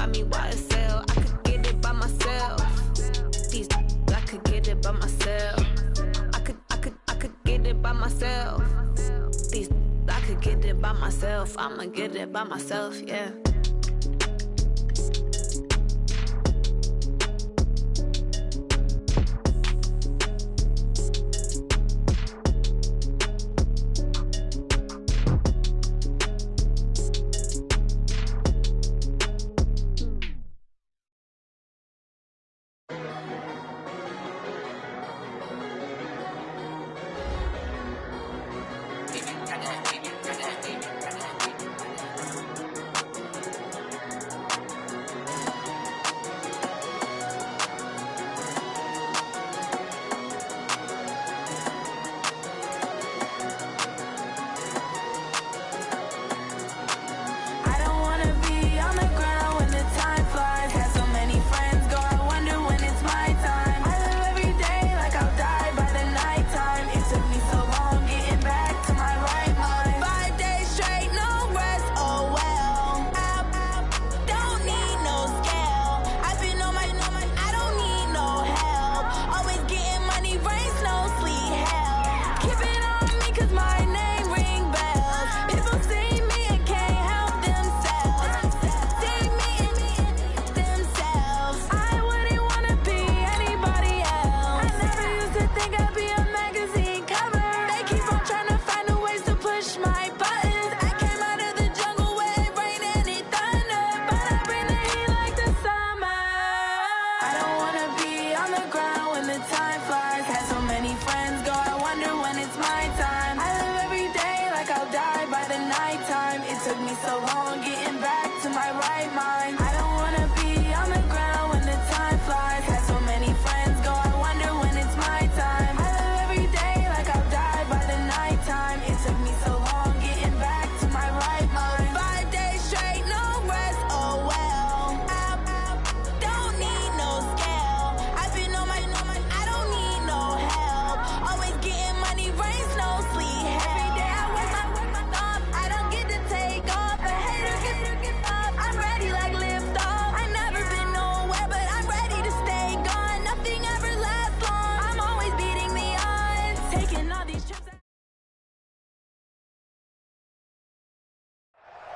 buy me YSL. I could get it by myself. These I could get it by myself. I could get it by myself. These I could get it by myself. I'ma get it by myself, yeah.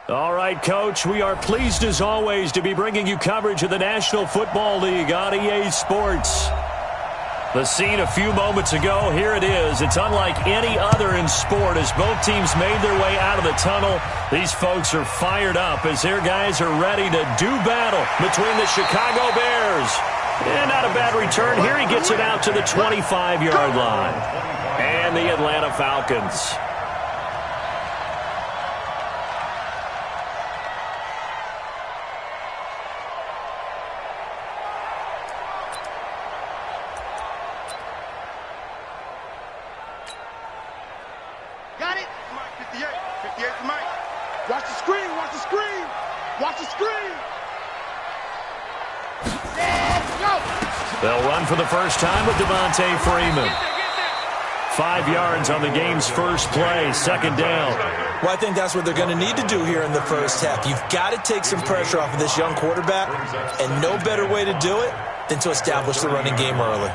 All right, Coach, we are pleased as always to be bringing you coverage of the National Football League on EA Sports. The scene a few moments ago, here it is. It's unlike any other in sport as both teams made their way out of the tunnel. These folks are fired up as their guys are ready to do battle between the Chicago Bears. And not a bad return. Here he gets it out to the 25-yard line. And the Atlanta Falcons. Got it? Mike, 58. 58 to Mike. Watch the screen. Watch the screen. Watch the screen. Let's go. They'll run for the first time with Devontae Freeman. 5 yards on the game's first play, second down. Well, I think that's what they're going to need to do here in the first half. You've got to take some pressure off of this young quarterback, and no better way to do it than to establish the running game early.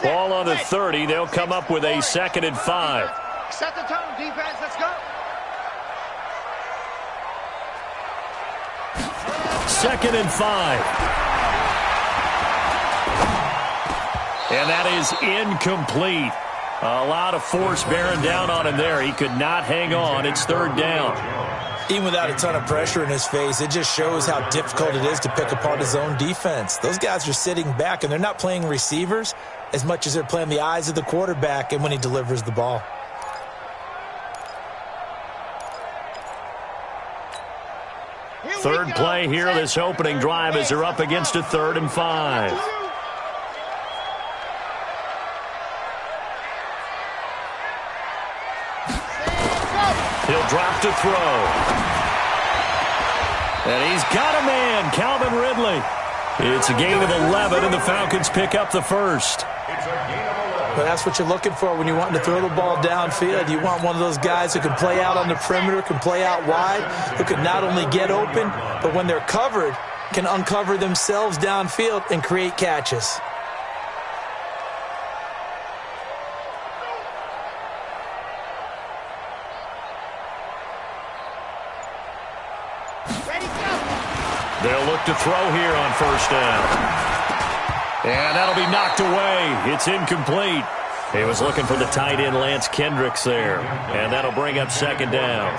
Ball on the 30. They'll come up with a 2nd and 5. Set the tone, defense. Let's go. 2nd and 5. And that is incomplete. A lot of force bearing down on him there. He could not hang on. It's 3rd down. Even without a ton of pressure in his face, it just shows how difficult it is to pick apart his own defense. Those guys are sitting back, and they're not playing receivers as much as they're playing the eyes of the quarterback and when he delivers the ball. Third play here, this opening drive as they're up against a 3rd and 5. He'll drop to throw. And he's got a man, Calvin Ridley. It's a gain of 11, and the Falcons pick up the first. It's a gain of 11. But that's what you're looking for when you're wanting to throw the ball downfield. You want one of those guys who can play out on the perimeter, can play out wide, who can not only get open, but when they're covered, can uncover themselves downfield and create catches. They'll look to throw here on first down. And that'll be knocked away. It's incomplete. He was looking for the tight end, Lance Kendricks, there. And that'll bring up second down.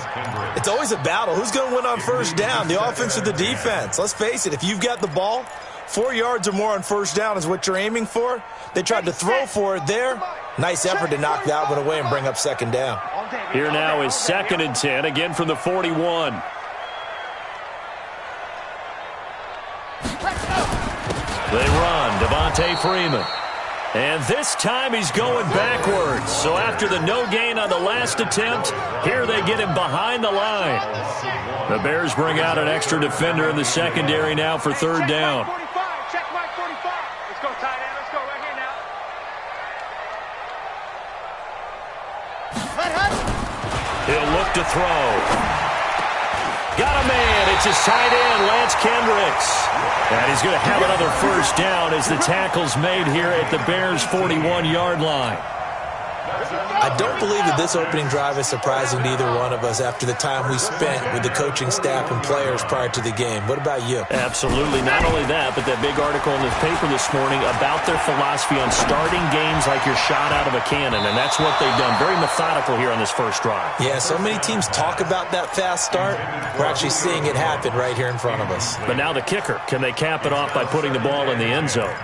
It's always a battle. Who's going to win on first down, the offense or the defense? Let's face it, if you've got the ball, 4 yards or more on first down is what you're aiming for. They tried to throw for it there. Nice effort to knock that one away and bring up second down. Here now is 2nd and 10, again from the 41. They run, Devontae Freeman. And this time he's going backwards. So after the no gain on the last attempt, here they get him behind the line. The Bears bring out an extra defender in the secondary now for third down. Check Mike 45. Let's go, tight end. Let's go right here now. He'll look to throw. Got a man. It's his tight end, Lance Kendricks. And he's going to have another first down as the tackle's made here at the Bears' 41-yard line. I don't believe that this opening drive is surprising to either one of us after the time we spent with the coaching staff and players prior to the game. What about you? Absolutely. Not only that, but that big article in the paper this morning about their philosophy on starting games like you're shot out of a cannon, and that's what they've done. Very methodical here on this first drive. Yeah, so many teams talk about that fast start. We're actually seeing it happen right here in front of us. But now the kicker. Can they cap it off by putting the ball in the end zone?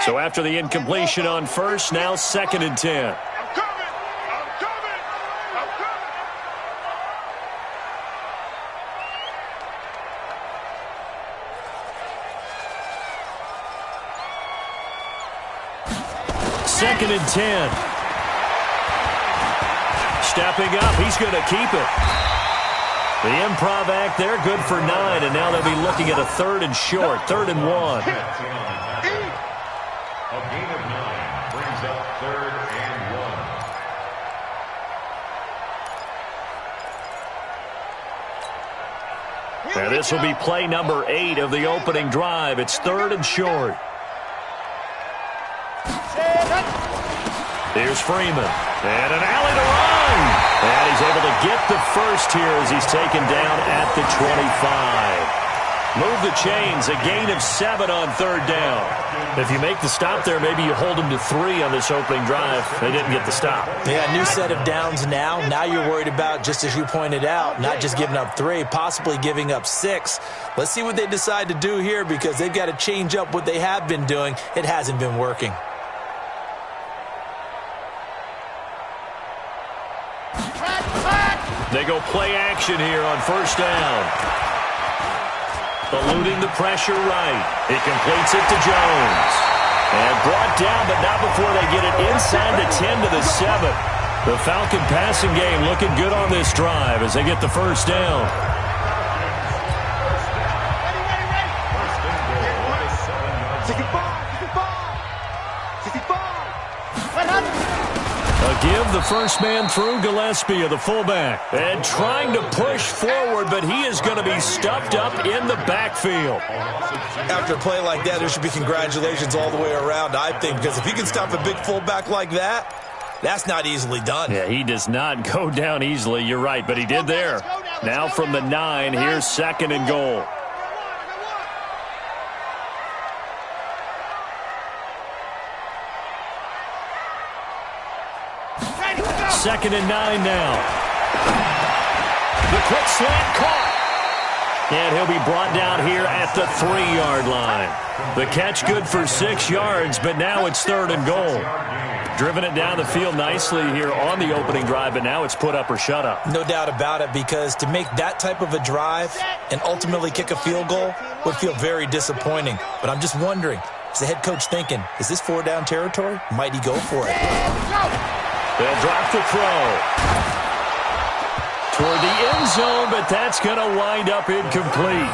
So after the incompletion on first, now 2nd and 10. I'm coming. Second and 10. Stepping up, he's going to keep it. The improv act there, good for 9, and now they'll be looking at a 3rd and short, 3rd and 1. A gain of 9 brings up 3rd and 1. Now this will be play number 8 of the opening drive. It's 3rd and short. Here's Freeman. And an alley to run. And he's able to get the first here as he's taken down at the 25. Move the chains, a gain of 7 on 3rd down. If you make the stop there, maybe you hold them to 3 on this opening drive. They didn't get the stop. Yeah, new set of downs now. Now you're worried about, just as you pointed out, not just giving up 3, possibly giving up 6. Let's see what they decide to do here because they've got to change up what they have been doing. It hasn't been working. They go play action here on first down. Eluding the pressure right. He completes it to Jones. And brought down, but not before they get it inside the 10 to the 7. The Falcon passing game looking good on this drive as they get the first down. Give the first man through, Gillespie of the fullback. And trying to push forward, but he is going to be stuffed up in the backfield. After a play like that, there should be congratulations all the way around, I think, because if you can stop a big fullback like that, that's not easily done. Yeah, he does not go down easily. You're right, but he did there. Now from the 9, here's 2nd and goal. Second and 9 now. The quick slant caught. And he'll be brought down here at the 3-yard line. The catch good for 6 yards, but now it's 3rd and goal. Driven it down the field nicely here on the opening drive, but now it's put up or shut up. No doubt about it, because to make that type of a drive and ultimately kick a field goal would feel very disappointing. But I'm just wondering, is the head coach thinking, is this 4-down territory? Might he go for it? They'll drop the throw. toward the end zone, but that's going to wind up incomplete.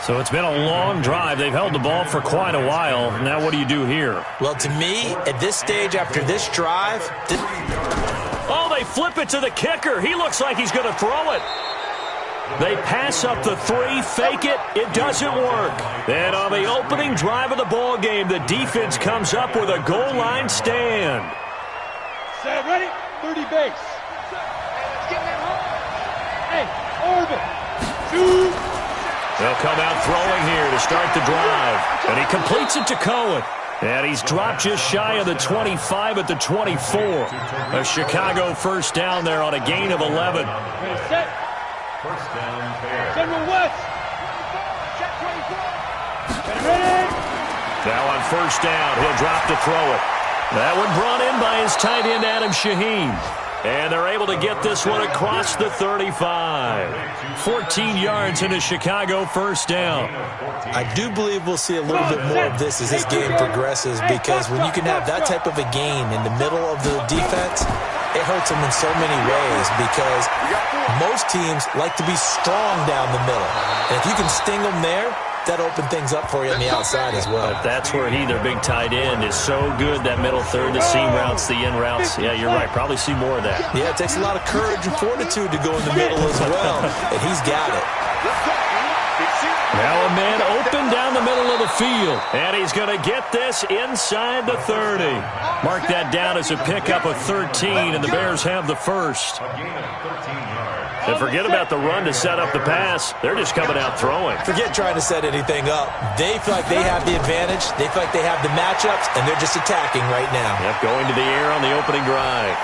So it's been a long drive. They've held the ball for quite a while. Now what do you do here? Well, to me, at this stage after this drive... Oh, they flip it to the kicker. He looks like he's going to throw it. They pass up the 3, fake it. It doesn't work. And on the opening drive of the ball game, the defense comes up with a goal line stand. Set, ready? 30 base. Hey, orbit. Shoot. They'll come out throwing here to start the drive. And he completes it to Cohen. And he's dropped just shy of the 25 at the 24. A Chicago first down there on a gain of 11. Ready, set. First down, Bears. General West. Ready? Now on first down, he'll drop to throw it. That one brought in by his tight end, Adam Shaheen. And they're able to get this one across the 35. 14 yards in a Chicago first down. I do believe we'll see a little bit more of this as this game progresses, because when you can have that type of a gain in the middle of the defense, it hurts them in so many ways, because most teams like to be strong down the middle. And if you can sting them there, that open things up for you on the outside as well. But that's where their big tight end, is so good, that middle third, the seam routes, the in routes. Yeah, you're right. Probably see more of that. Yeah, it takes a lot of courage and fortitude to go in the middle as well, and he's got it. Now a man open down the middle of the field, and he's going to get this inside the 30. Mark that down as a pickup of 13, and the Bears have the first. And forget about the run to set up the pass. They're just coming out throwing. Forget trying to set anything up. They feel like they have the advantage. They feel like they have the matchups, and they're just attacking right now. Yep, going to the air on the opening drive.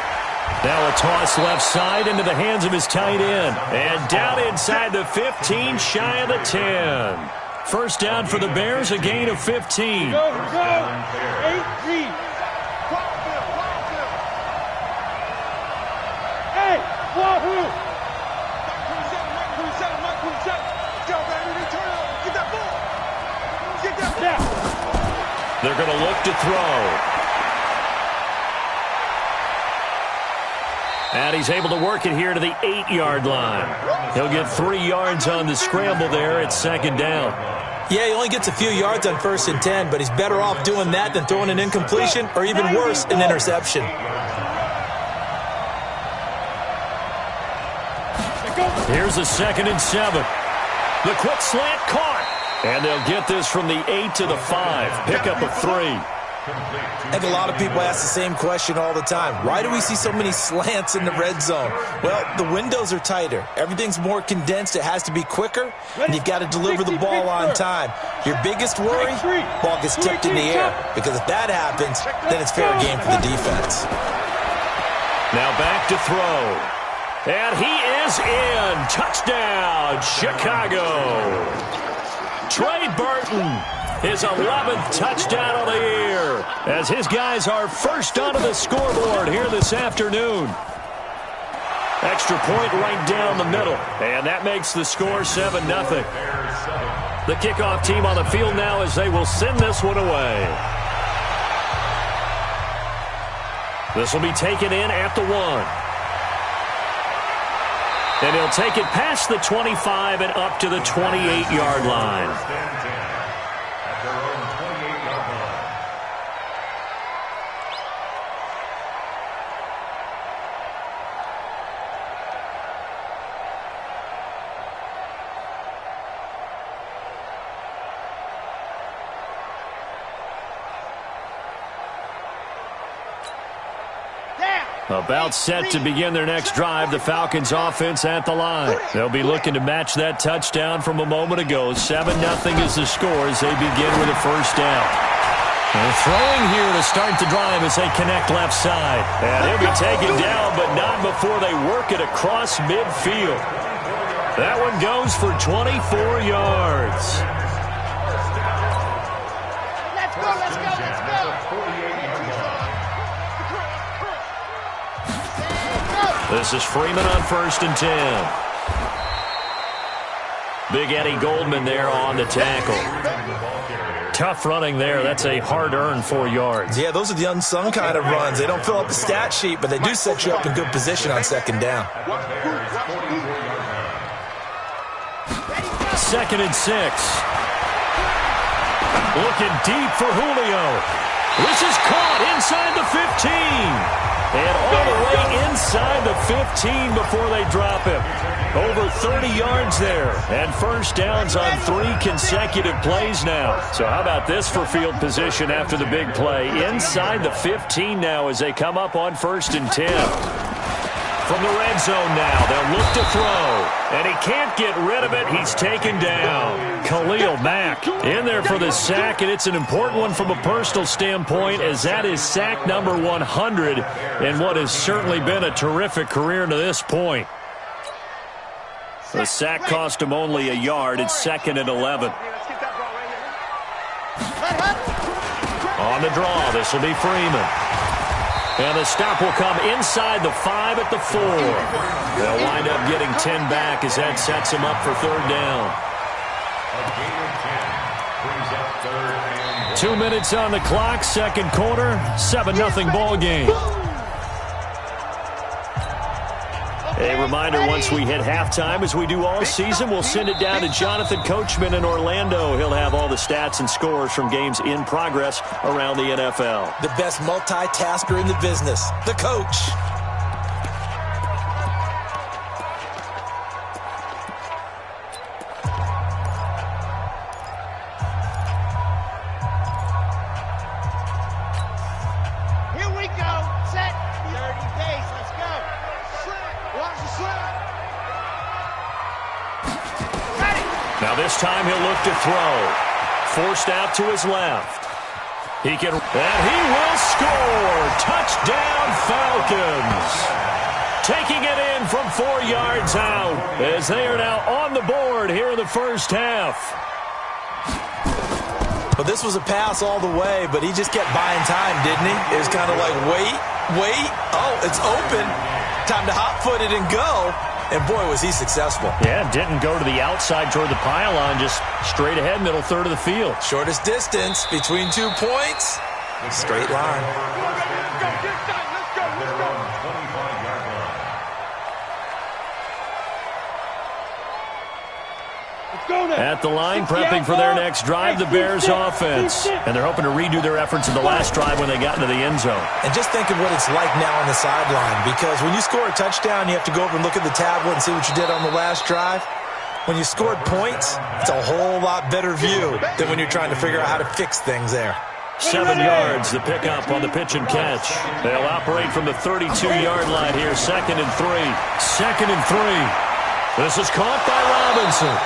Now a toss left side into the hands of his tight end. And down inside the 15, shy of the 10. First down for the Bears, a gain of 15. Go. 8-3. Hey, Wahoo! They're going to look to throw. And he's able to work it here to the 8-yard line. He'll get 3 yards on the scramble there. It's second down. Yeah, he only gets a few yards on 1st and 10, but he's better off doing that than throwing an incompletion, or even worse, an interception. Here's a 2nd and 7. The quick slant caught. And they'll get this from the 8 to the 5. Pickup of 3. I think a lot of people ask the same question all the time. Why do we see so many slants in the red zone? Well, the windows are tighter. Everything's more condensed. It has to be quicker, and you've got to deliver the ball on time. Your biggest worry, ball gets tipped in the air, because if that happens, then it's fair game for the defense. Now back to throw. And he is in. Touchdown, Chicago. Trey Burton, his 11th touchdown of the year, as his guys are first onto the scoreboard here this afternoon. Extra point right down the middle, and that makes the score 7-0. The kickoff team on the field now as they will send this one away. This will be taken in at the 1. And he'll take it past the 25 and up to the 28-yard line. At their own 28-yard line. About set to begin their next drive, the Falcons offense at the line. They'll be looking to match that touchdown from a moment ago. 7-0 is the score as they begin with a first down. And throwing here to start the drive as they connect left side. And he'll be taken down, but not before they work it across midfield. That one goes for 24 yards. Let's go. This is Freeman on 1st and 10. Big Eddie Goldman there on the tackle. Tough running there. That's a hard-earned 4 yards. Yeah, those are the unsung kind of runs. They don't fill up the stat sheet, but they do set you up in good position on second down. 2nd and 6. Looking deep for Julio. This is caught inside the 15. And all the way inside the 15 before they drop him. Over 30 yards there. And first downs on 3 consecutive plays now. So how about this for field position after the big play? Inside the 15 now as they come up on 1st and 10. From the red zone now, they'll look to throw. And he can't get rid of it. He's taken down. Khalil Mack in there for the sack, and it's an important one from a personal standpoint as that is sack number 100 in what has certainly been a terrific career to this point. The sack cost him only a yard. It's 2nd and 11. On the draw, this will be Freeman. And the stop will come inside the 5 at the 4. They'll wind up getting 10 back as that sets them up for 3rd down. 2 minutes on the clock, 2nd quarter, 7-0 ball game. A reminder, once we hit halftime, as we do all season, we'll send it down to Jonathan Coachman in Orlando. He'll have all the stats and scores from games in progress around the NFL. The best multitasker in the business, the coach. Here we go. Set. 30 pace. Let's go. Watch the slip. Now this time he'll look to throw. Forced out to his left. He can, and he will score. Touchdown Falcons. Taking it in from 4 yards out as they are now on the board here in the first half. Well, this was a pass all the way, but he just kept buying time, didn't he? It was kind of like, wait. Oh, it's open. Time to hot-foot it and go. And, boy, was he successful. Yeah, didn't go to the outside toward the pylon, just straight ahead, middle third of the field. Shortest distance between 2 points. Straight line. At the line, prepping for their next drive, the Bears offense. And they're hoping to redo their efforts in the last drive when they got into the end zone. And just think of what it's like now on the sideline, because when you score a touchdown, you have to go over and look at the tablet and see what you did on the last drive. When you scored points, it's a whole lot better view than when you're trying to figure out how to fix things there. 7 yards, the pickup on the pitch and catch. They'll operate from the 32-yard line here, 2nd and 3. 2nd and 3. This is caught by Robinson.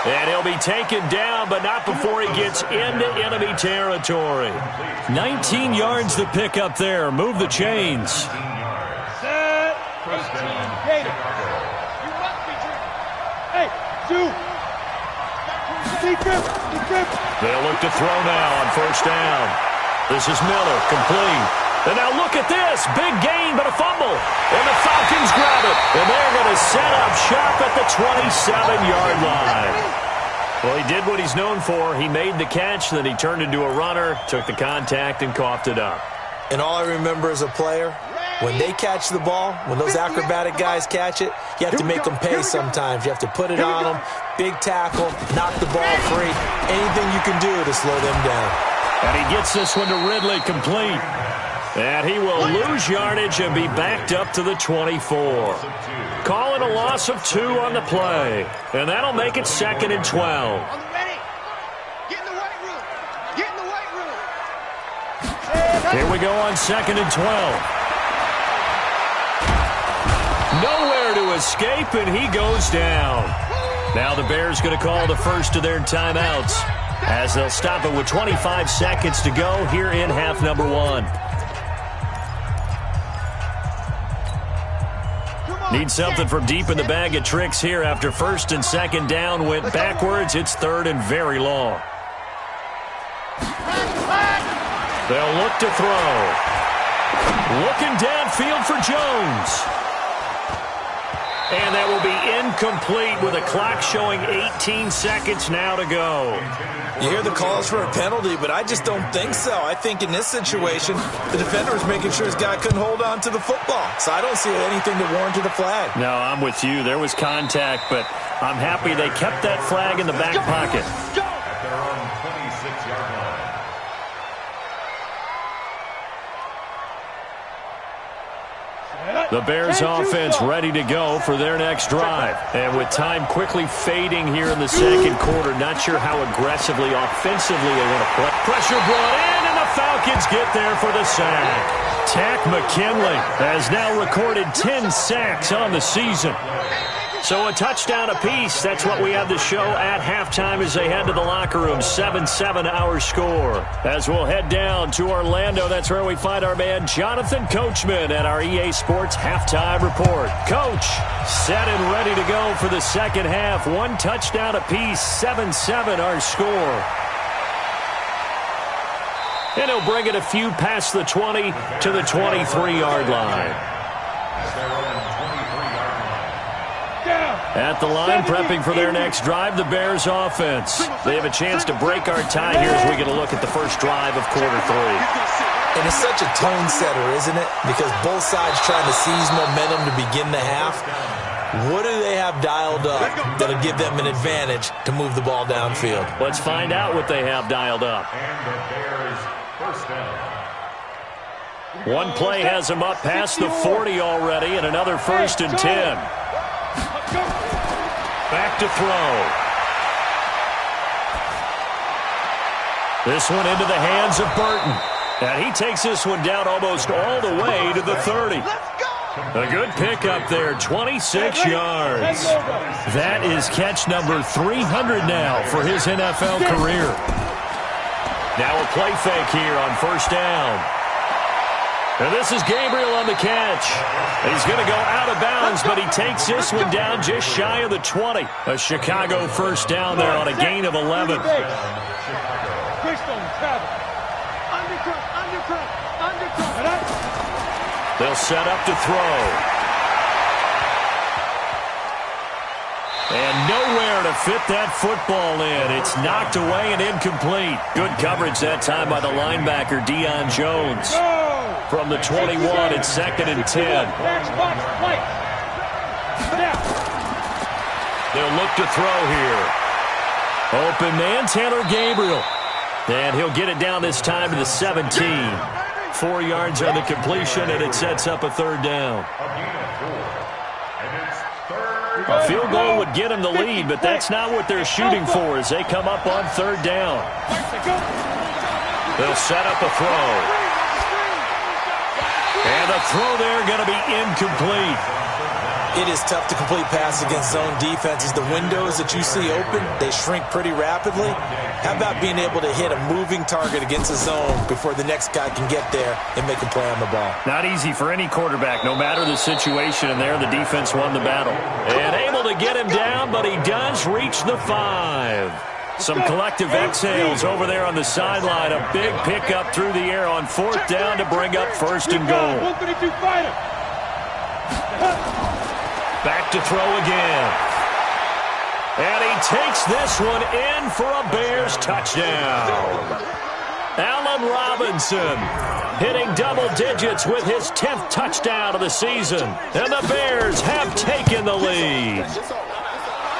And he'll be taken down, but not before he gets into enemy territory. 19 yards the pick up there. Move the chains. Set. 18. Gator. You must be drinking. Hey, two. Defense. They'll look to throw now on 1st down. This is Miller, complete. And now look at this. Big gain, but a fumble. And the Falcons grab it. And they're going to set up shop at the 27-yard line. Well, he did what he's known for. He made the catch, then he turned into a runner, took the contact, and coughed it up. And all I remember as a player, when they catch the ball, when those acrobatic guys catch it, you have to make them pay sometimes. You have to put it on them, big tackle, knock the ball free. Anything you can do to slow them down. And he gets this one to Ridley, complete. And he will lose yardage and be backed up to the 24. Calling a loss of 2 on the play. And that'll make it 2nd and 12. On the ready. Get in the weight room. Get in the weight room. Here we go on 2nd and 12. Nowhere to escape, and he goes down. Now the Bears going to call the first of their timeouts as they'll stop it with 25 seconds to go here in half number 1. Need something from deep in the bag of tricks here after 1st and 2nd down went backwards. It's 3rd and very long. They'll look to throw. Looking downfield for Jones. And that will be incomplete with a clock showing 18 seconds now to go. You hear the calls for a penalty, but I just don't think so. I think in this situation, the defender was making sure his guy couldn't hold on to the football. So I don't see anything that warranted a flag. No, I'm with you. There was contact, but I'm happy they kept that flag in the back pocket. At their own 26-yard line. The Bears offense ready to go for their next drive. And with time quickly fading here in the second quarter, not sure how aggressively, offensively they want to play. Pressure brought in, and the Falcons get there for the sack. Tack McKinley has now recorded 10 sacks on the season. So a touchdown apiece. That's what we have to show at halftime as they head to the locker room. 7-7 our score. As we'll head down to Orlando, that's where we find our man Jonathan Coachman at our EA Sports Halftime Report. Coach, set and ready to go for the second half. One touchdown apiece. 7-7 our score. And he'll bring it a few past the 20 to the 23-yard line. At the line, prepping for their next drive, the Bears offense. They have a chance to break our tie here as we get a look at the first drive of quarter three. And it's such a tone setter, isn't it? Because both sides trying to seize momentum to begin the half. What do they have dialed up that'll give them an advantage to move the ball downfield? Let's find out what they have dialed up. And the Bears first down. One play has them up past the 40 already, and another 1st and 10. Back to throw. This one into the hands of Burton. And he takes this one down almost all the way to the 30. A good pickup there, 26 yards. That is catch number 300 now for his NFL career. Now a play fake here on first down. And this is Gabriel on the catch. He's going to go out of bounds, but he takes this one down just shy of the 20. A Chicago first down there on a gain of 11. They'll set up to throw. And nowhere to fit that football in. It's knocked away and incomplete. Good coverage that time by the linebacker, Deion Jones. From the 21, it's 2nd and 10. They'll look to throw here. Open man, Taylor Gabriel. And he'll get it down this time to the 17. 4 yards on the completion, and it sets up a third down. A field goal would get him the lead, but that's not what they're shooting for as they come up on third down. They'll set up a throw. And the throw there going to be incomplete. It is tough to complete pass against zone defenses. The windows that you see open, they shrink pretty rapidly. How about being able to hit a moving target against a zone before the next guy can get there and make a play on the ball? Not easy for any quarterback, no matter the situation, and there the defense won the battle. And able to get him down, but he does reach the 5. Some collective exhales over there on the sideline. A big pickup through the air on fourth down to bring up 1st and goal. Back to throw again. And he takes this one in for a Bears touchdown. Allen Robinson hitting double digits with his 10th touchdown of the season. And the Bears have taken the lead.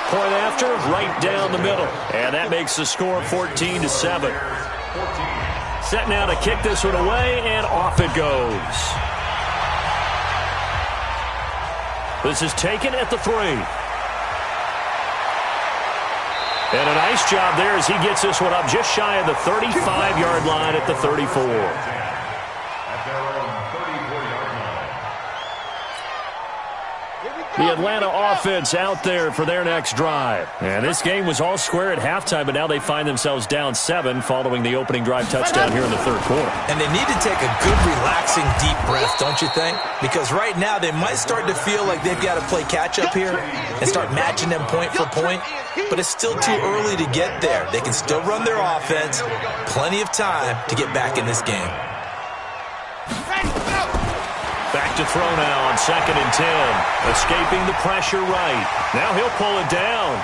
Point after, right down the middle. And that makes the score 14-7. Set now to kick this one away, and off it goes. This is taken at the 3. And a nice job there as he gets this one up just shy of the 35-yard line at the 34. The Atlanta offense out there for their next drive. And this game was all square at halftime, but now they find themselves down 7 following the opening drive touchdown here in the third quarter. And they need to take a good, relaxing, deep breath, don't you think? Because right now they might start to feel like they've got to play catch-up here and start matching them point for point. But it's still too early to get there. They can still run their offense. Plenty of time to get back in this game. Back to throw now on 2nd and 10. Escaping the pressure right. Now he'll pull it down.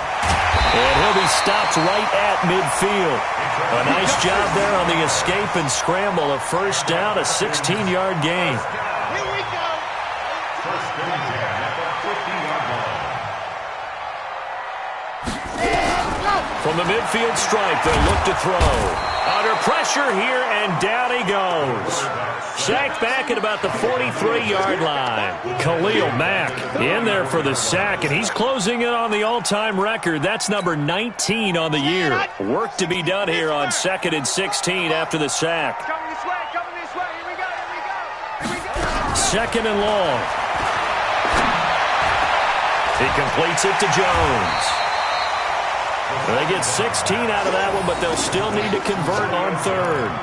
And he'll be stopped right at midfield. A nice job there on the escape and scramble. A first down, a 16-yard gain. Here we go. First and 10 at the 15-yard line. From the midfield stripe, they'll look to throw. Under pressure here, and down he goes. Sacked back at about the 43-yard line. Khalil Mack in there for the sack, and he's closing in on the all-time record. That's number 19 on the year. Work to be done here on 2nd and 16 after the sack. Coming this way, coming this way. Here we go, here we go. Here we go. 2nd and long. He completes it to Jones. They get 16 out of that one, but they'll still need to convert on 3rd.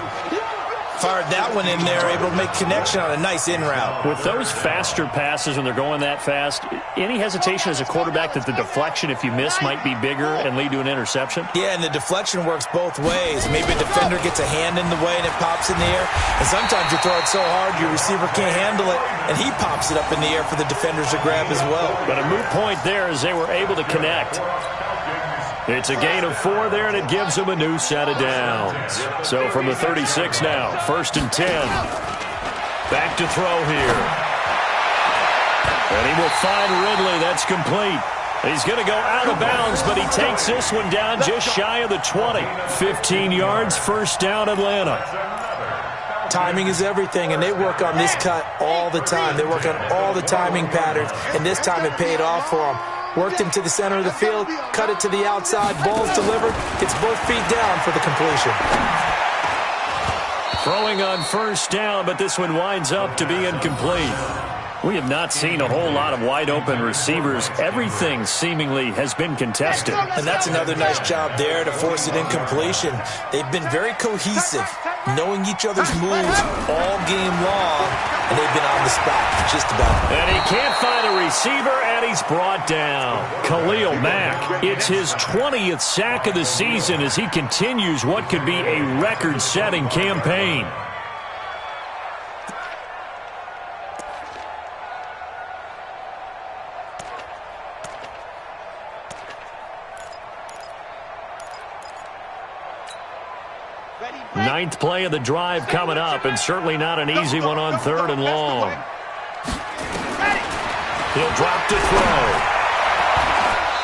Fired that one in there, able to make connection on a nice in route. With those faster passes when they're going that fast, any hesitation as a quarterback that the deflection, if you miss, might be bigger and lead to an interception? Yeah, and the deflection works both ways. Maybe a defender gets a hand in the way and it pops in the air. And sometimes you throw it so hard your receiver can't handle it, and he pops it up in the air for the defenders to grab as well. But a moot point there as they were able to connect. It's a gain of 4 there, and it gives them a new set of downs. So from the 36 now, 1st and 10. Back to throw here. And he will find Ridley. That's complete. He's going to go out of bounds, but he takes this one down just shy of the 20. 15 yards, first down, Atlanta. Timing is everything, and they work on this cut all the time. They work on all the timing patterns, and this time it paid off for them. Worked him to the center of the field, cut it to the outside, ball's delivered, gets both feet down for the completion. Throwing on first down, but this one winds up to be incomplete. We have not seen a whole lot of wide-open receivers. Everything seemingly has been contested. And that's another nice job there to force an incompletion. They've been very cohesive, knowing each other's moves all game long, and they've been on the spot just about. And he can't find a receiver, and he's brought down. Khalil Mack, it's his 20th sack of the season as he continues what could be a record-setting campaign. Ninth play of the drive coming up, and certainly not an easy one on 3rd and long. He'll drop to throw.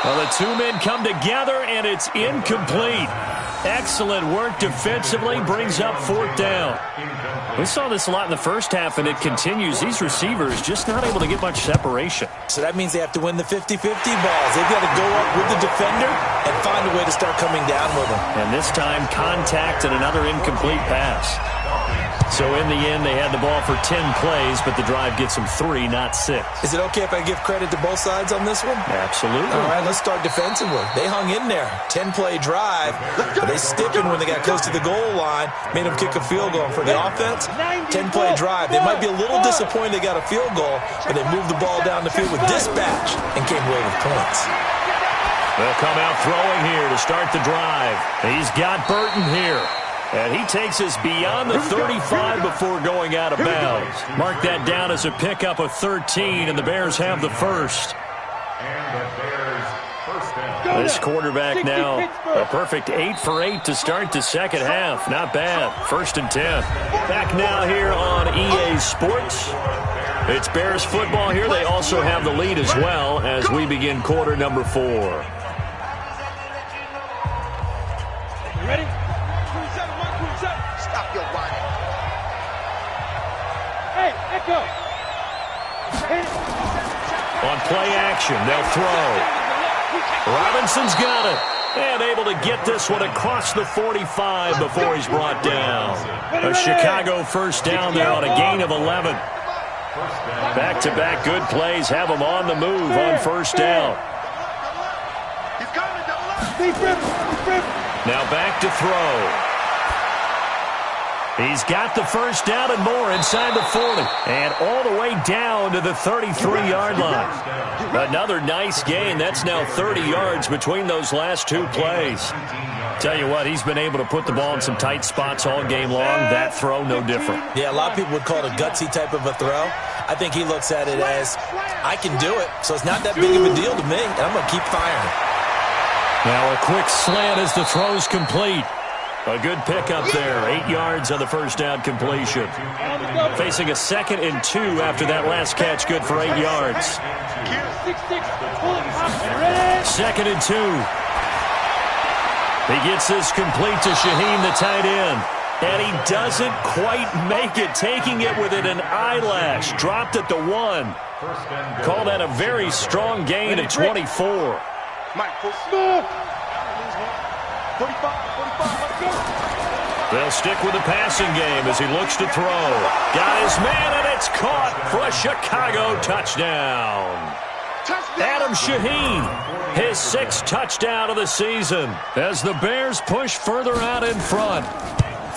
Well, the two men come together, and it's incomplete. Excellent work defensively, brings up 4th down. We saw this a lot in the first half, and it continues. These receivers just not able to get much separation. So that means they have to win the 50-50 balls. They've got to go up with the defender and find a way to start coming down with them. And this time, contact and another incomplete pass. So in the end, they had the ball for 10 plays, but the drive gets them 3, not 6. Is it okay if I give credit to both sides on this one? Absolutely. All right, let's start defensively. They hung in there. 10-play drive, but they stiffened when they got close to the goal line, made them kick a field goal. For the offense, 10-play drive. They might be a little disappointed they got a field goal, but they moved the ball down the field with dispatch and came away with points. They'll come out throwing here to start the drive. He's got Burton here. And he takes us beyond the 35 before going out of bounds. Mark that down as a pickup of 13, and the Bears have the first. And the Bears first down. This quarterback now, a perfect 8 for 8 to start the second half. Not bad. 1st and 10. Back now here on EA Sports. It's Bears football here. They also have the lead as well as we begin quarter number 4. Ready? Stop your whining. Hey, Echo. On play action, they'll throw. Robinson's got it. And able to get this one across the 45 before he's brought down. A Chicago first down there on a gain of 11. Back-to-back good plays have them on the move on first down. Now back to throw. He's got the first down and more inside the 40. And all the way down to the 33-yard line. Another nice gain. That's now 30 yards between those last 2 plays. Tell you what, he's been able to put the ball in some tight spots all game long. That throw, no different. Yeah, a lot of people would call it a gutsy type of a throw. I think he looks at it as, I can do it, so it's not that big of a deal to me, and I'm going to keep firing. Now a quick slant as the throw's complete. A good pickup there. 8 yards on the first down completion. Facing a 2nd and 2 after that last catch. Good for 8 yards. 2nd and 2. He gets this complete to Shaheen, the tight end. And he doesn't quite make it, taking it within an eyelash. Dropped at the 1. Call that a very strong gain at 24. They'll stick with the passing game as he looks to throw. Got his man, and it's caught for a Chicago touchdown. Adam Shaheen, his 6th touchdown of the season as the Bears push further out in front.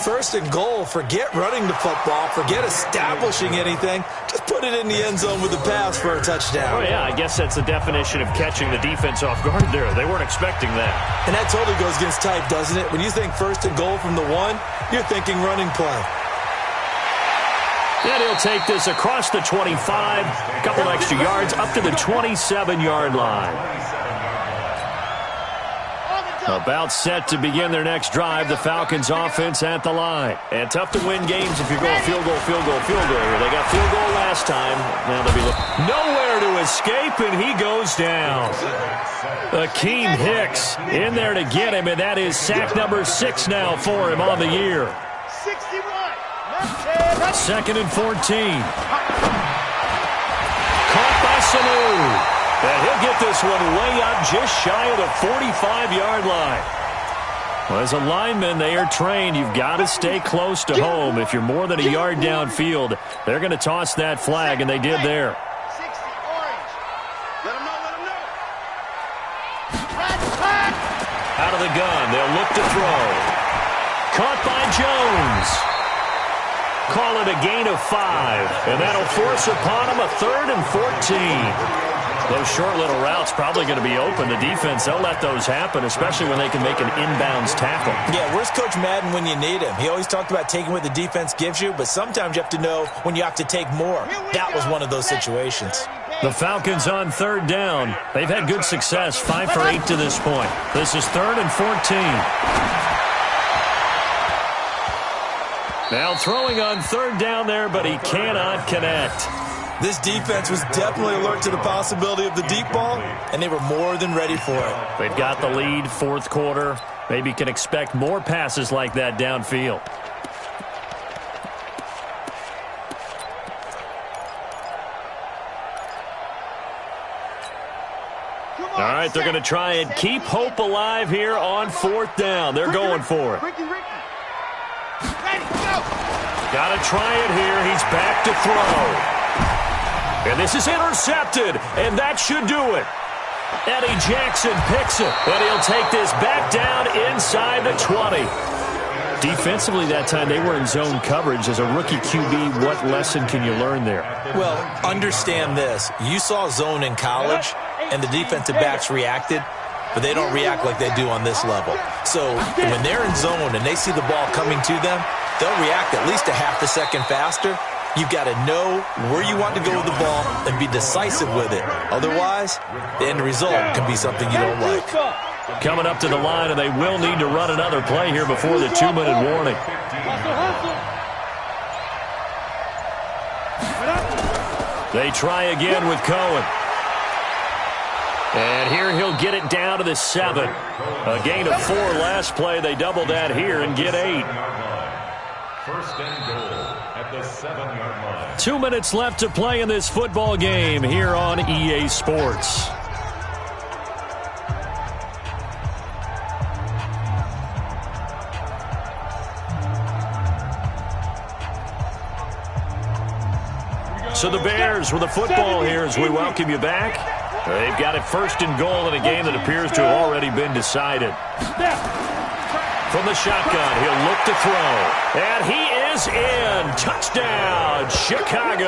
1st and goal. Forget running the football. Forget establishing anything. Just put it in the end zone with a pass for a touchdown. Oh, yeah, I guess that's the definition of catching the defense off guard there. They weren't expecting that. And that totally goes against type, doesn't it? When you think 1st and goal from the 1, you're thinking running play. And he'll take this across the 25, a couple extra yards, up to the 27-yard line. About set to begin their next drive, the Falcons offense at the line. And tough to win games if you're going field goal, field goal, field goal here. They got field goal last time. Now they'll be looking nowhere to escape, and he goes down. Akeem Hicks in there to get him, and that is sack number 6 now for him on the year. 2nd and 14. Caught by Sanu. And he'll get this one way up just shy of the 45-yard line. Well, as a lineman, they are trained. You've got to stay close to home. If you're more than a yard downfield, they're going to toss that flag, and they did there. Out of the gun, they'll look to throw. Caught by Jones. Call it a gain of 5, and that'll force upon him a 3rd and 14. Those short little routes probably going to be open. The defense, they'll let those happen, especially when they can make an inbounds tackle. Yeah, where's Coach Madden when you need him? He always talked about taking what the defense gives you, but sometimes you have to know when you have to take more. That was one of those situations. The Falcons on 3rd down. They've had good success, 5 for 8 to this point. This is 3rd and 14. Now throwing on 3rd down there, but he cannot connect. This defense was definitely alert to the possibility of the deep ball, and they were more than ready for it. They've got the lead, 4th quarter. Maybe can expect more passes like that downfield. All right, they're going to try and keep hope alive here on 4th down. They're going for it. Got to try it here. He's back to throw. And this is intercepted, and that should do it. Eddie Jackson picks it, and he'll take this back down inside the 20. Defensively that time, they were in zone coverage. As a rookie QB, what lesson can you learn there? Well, understand this. You saw zone in college, and the defensive backs reacted, but they don't react like they do on this level. So when they're in zone and they see the ball coming to them, they'll react at least a half a second faster. You've got to know where you want to go with the ball and be decisive with it. Otherwise, the end result can be something you don't like. Coming up to the line, and they will need to run another play here before the 2-minute warning. They try again with Cohen. And here he'll get it down to the 7. A gain of 4 last play. They double that here and get 8. 1st and goal at the 7-yard line. 2 minutes left to play in this football game here on EA Sports. So the Bears with the football here as we welcome you back. They've got it 1st and goal in a game that appears to have already been decided. From the shotgun, he'll look to throw. And he is in. Touchdown, Chicago.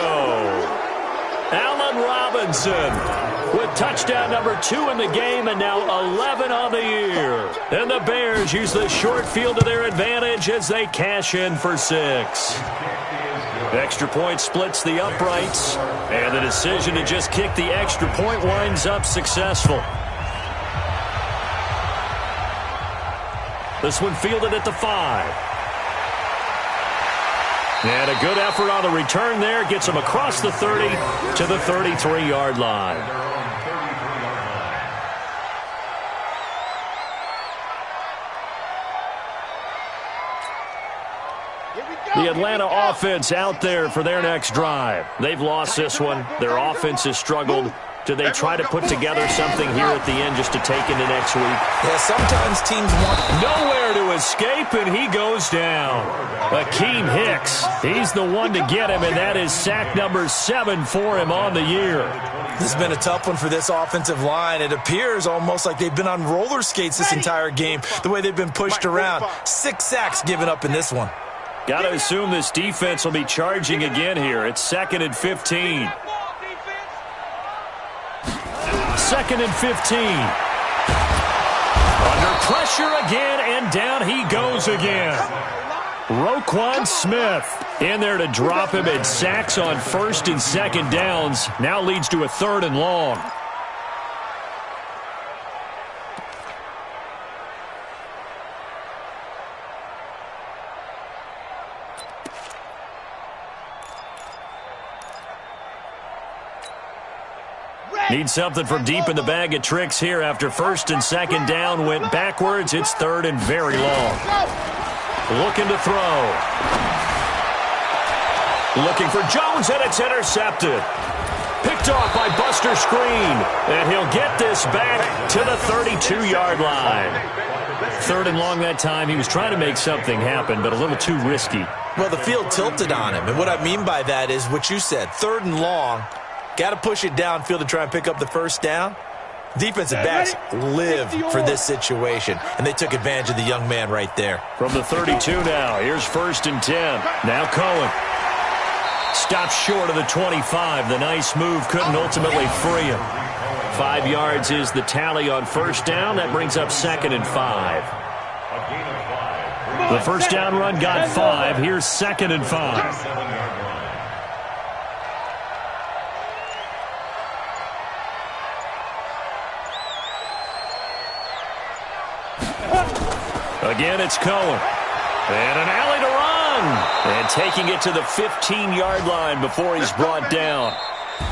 Allen Robinson with touchdown number 2 in the game, and now 11 on the year. And the Bears use the short field to their advantage as they cash in for 6. Extra point splits the uprights, and the decision to just kick the extra point winds up successful. This one fielded at the 5. And a good effort on the return there. Gets him across the 30 to the 33-yard line. The Atlanta offense out there for their next drive. They've lost this one. Their offense has struggled. Do they try to put together something here at the end just to take into next week? Yeah, sometimes teams want nowhere to escape, and he goes down. Akeem Hicks, he's the one to get him, and that is sack number 7 for him on the year. This has been a tough one for this offensive line. It appears almost like they've been on roller skates this entire game, the way they've been pushed around. 6 sacks given up in this one. Got to assume this defense will be charging again here. It's 2nd and 15. 2nd and 15. Under pressure again, and down he goes again. Roquan Smith in there to drop him, and sacks on 1st and 2nd downs. Now leads to a 3rd and long. Need something from deep in the bag of tricks here after 1st and 2nd down went backwards. It's 3rd and very long. Looking to throw. Looking for Jones, and it's intercepted. Picked off by Buster Screen, and he'll get this back to the 32-yard line. 3rd and long that time. He was trying to make something happen, but a little too risky. Well, the field tilted on him, and what I mean by that is what you said, 3rd and long. Got to push it downfield to try and pick up the 1st down. Defensive backs live for this situation, and they took advantage of the young man right there. From the 32 now, here's 1st and 10. Now Cohen. Stops short of the 25. The nice move couldn't ultimately free him. 5 yards is the tally on 1st down. That brings up 2nd and 5. The 1st down run got 5. Here's 2nd and 5. Again, it's Cohen. And an alley to run. And taking it to the 15-yard line before he's brought down.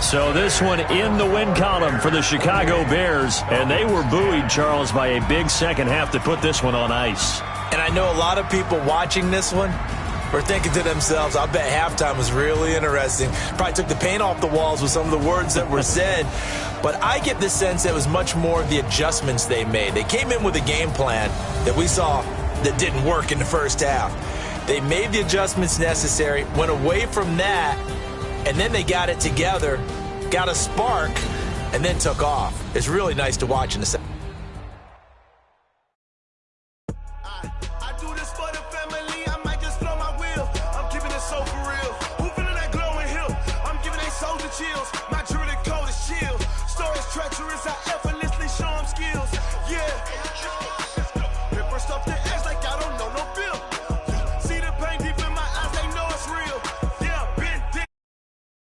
So this one in the win column for the Chicago Bears. And they were buoyed, Charles, by a big second half to put this one on ice. And I know a lot of people watching this one were thinking to themselves, I bet halftime was really interesting. Probably took the paint off the walls with some of the words that were said. But I get the sense it was much more of the adjustments they made. They came in with a game plan that we saw that didn't work in the 1st half. They made the adjustments necessary, went away from that, and then they got it together, got a spark, and then took off. It's really nice to watch in the second.